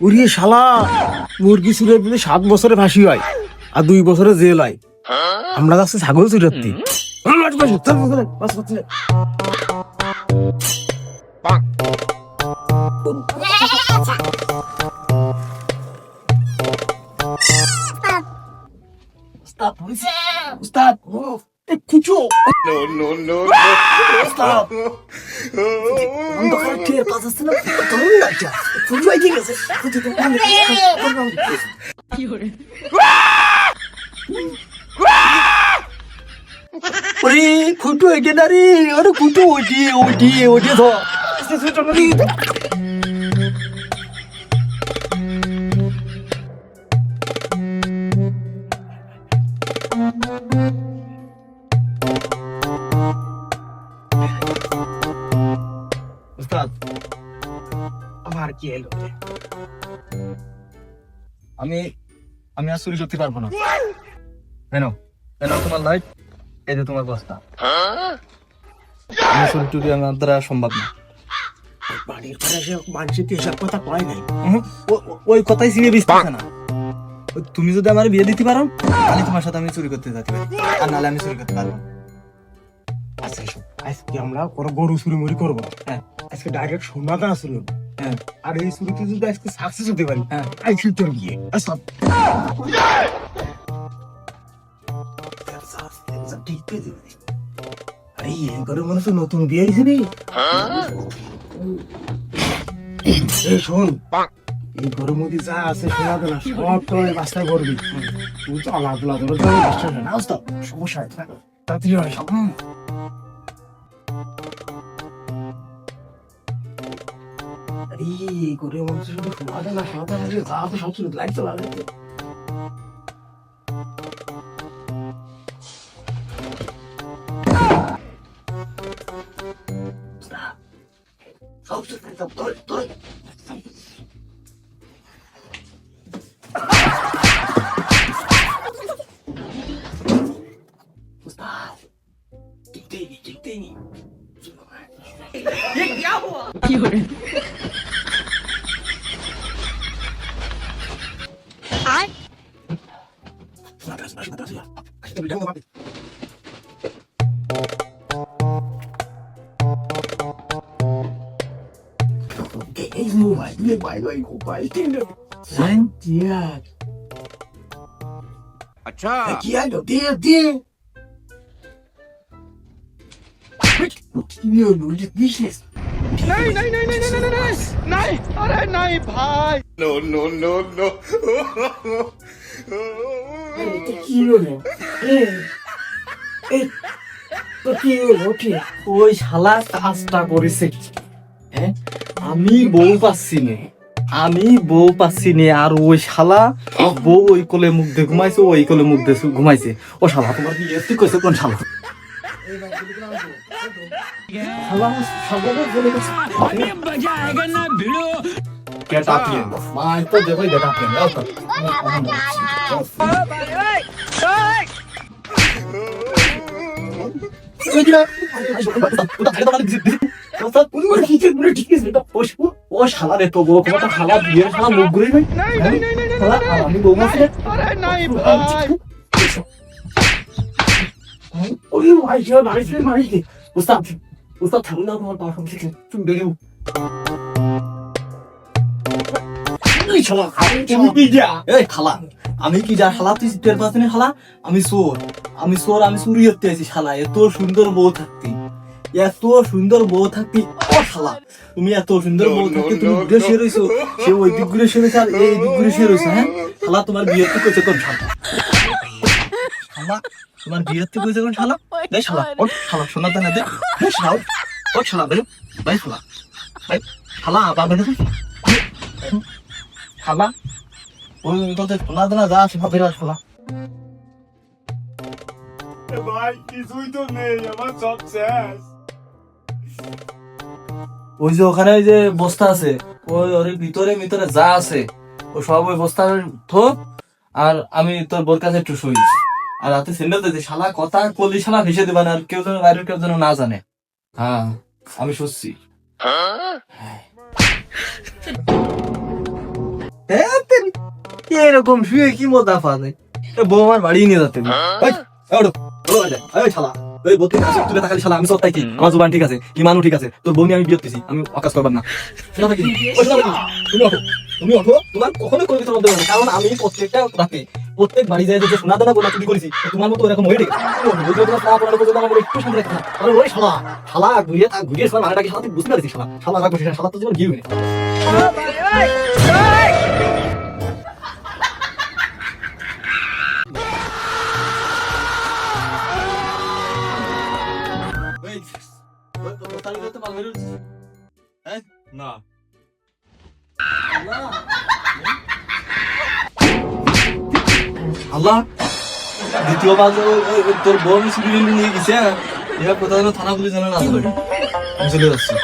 উড়ি শালা, মুরগি চুরে দিলে 7 বছরে ফাঁসি হয় আর 2 বছরে জেল হয়। আমরা যাচ্ছি ছাগল চুরাতে। উস্তাদ, খুঁজো অন্ধকার টের পাস আসছে না, তরুণ ডাক্তার খুঁজো ঠিক আছে। ওরে খুঁটো এটে না রে, আরে খুঁটো ওটি ধর। উস্তাদ, আমার কি এলো? আমি আর চুরি করতে পারবো না। কেন তোমার লাইট, এই যে তোমার বস্তা। আমি চুরি টুরি আমার দ্বারা সম্ভব না। বাড়ির পরে মানুষের এসব কথা কয় নাই। ওই কথাই সিরিয়ে বিস্তার না। তুমি যদি আমার বিয়ে দিতে পারো তাহলে তোমার সাথে আমি চুরি করতে যেতে পারি, আর নাহলে আমি চুরি করতে পারবো না। আচ্ছা এসব আজকে আমরা কোনো গরু চুরি মুড়ি করবো। হ্যাঁ, আজকে ডাইরেক্ট সোনাদানা চুরি হবে। হ্যাঁ, আর এই চুরিতে যদি আজকে সাকসেস হতে পারি, হ্যাঁ আজকে তোর বিয়ে। আচ্ছা এই ঘরে মনে হচ্ছে নতুন বিয়ে হয়েছে রে। এই শোন, এই ঘরের মধ্যে যা আছে সোনাদানা সব তো বাস্তা করবি। তুই তো আলাদা আলাদা বাস্তা না আসতো, সমস্যা হয় তাড়াতাড়ি হয় সব। এই ঘরের মধ্যে শুধু সোনাদানা যা আছে সব শুধু লাইট জ্বালা লাগে। এই মোবাইল আচ্ছা কি আলো দিয়ে বিজনেস। नहीं अरे नहीं भाई नो नो नो नो কি হলো? তো কি হলো? ওই শালা কাজটা করেছে। হ্যাঁ, আমি বউ পাচ্ছি নে আর ওই শালা বউ ওই কোলে মুখ দিয়ে ঘুমাইছে, ওই কোলে মুখ দিয়ে ঘুমাইছে। ও শালা তোমার বিয়ে ঠিক কইছে কোন শালা? Get up here. My তো দেখো get up here. ও শালা রে, তো বউ তোমার শালা বিয়ে শালা মুখ ঘুরে ভাই। আমি বউ মাসি अरे नहीं भाई ওই মাইছে উস্তাদ থাকুন না, তোমার পাশে থেকে তুমি বেরিয়ে আমি কি যা শালা, তুই টের পাচ্ছি না শালা? আমি চোর আমি চুরি করতে আছি শালা। এত সুন্দর বউ থাকতি ও শালা, তুমি এত সুন্দর বউ থাকতে তুমি ঘুরে শুয়ে রয়েছো, সে ওই দিক ঘুরে শুয়ে রয়েছে আর এই দিক ঘুরে শুয়ে রয়েছে। হ্যাঁ শালা, তোমার বিয়ে তো কইছে কোন শালা? তোমার বিয়ে তো কইছে কোন শালা? দে শালা, ওঠ শালা, সোনা দানা দে শালা, ওঠ শালা, ভাই শালা, ভাই শালা, বাবা দেখো শালা, ওই তোদের সোনা দানা যা আছে ভাবের শালা। ভাই কিছুই তো নেই, আমার সব শেষ। ওই যে ওখানে ওই যে বস্তা আছে, ওই ওর ভিতরে যা আছে ও সব ওই বস্তা থোক, আর আমি তোর বোর কাছে একটু শুই। আর রাতে সিন্ডেল দিতে শালা, কথা কলি শালা ভেসে দেবা না, আর কেউ যেন বাইরের কেউ যেন না জানে। হ্যাঁ আমি শুচ্ছি। হ্যাঁ তেরি, এরকম শুয়ে কি মজা পাওয়া যায়? এ বউ আমার বাড়ি নিয়ে যাচ্ছে না। এই, এই ওঠো, ওঠো বাড়ি যাই। এই শালা, এই বউ তুই আসিস, তুলে তাকালি শালা, আমি সত্যাই কি? আমার জুবান ঠিক আছে, ইমানও ঠিক আছে, তোর বউ নিয়ে আমি বিয়ে দিতেছি, আমি অকাজ করবার না। শোনা থাকি, ও শোনা থাকি, তুমি ওঠো, তোমার কখনোই কোনো কিছু মধ্যে হবে না, কারণ আমি প্রত্যেকটা রাতে প্রত্যেক বাড়ি যায় যে সোনা দানা গোলা চুরি করেছি, তোমার মতো এরকম হয়ে গেছে। একটু শান্তি রাখতে না। আরে ওই শালা, শালা ঘুরিয়ে শালা মারাটাকে শালা তুই বুঝতে পারছিস শালা, শালা রাখবো সেটা, শালা তো জীবন গিয়ে না আল্লাহ, দ্বিতীয়বার তোর বউ আমি চুরি করে নিয়ে গেছে, এবার কোথাও যেন থানা পুলিশ জানা না, আমি চলে যাচ্ছি।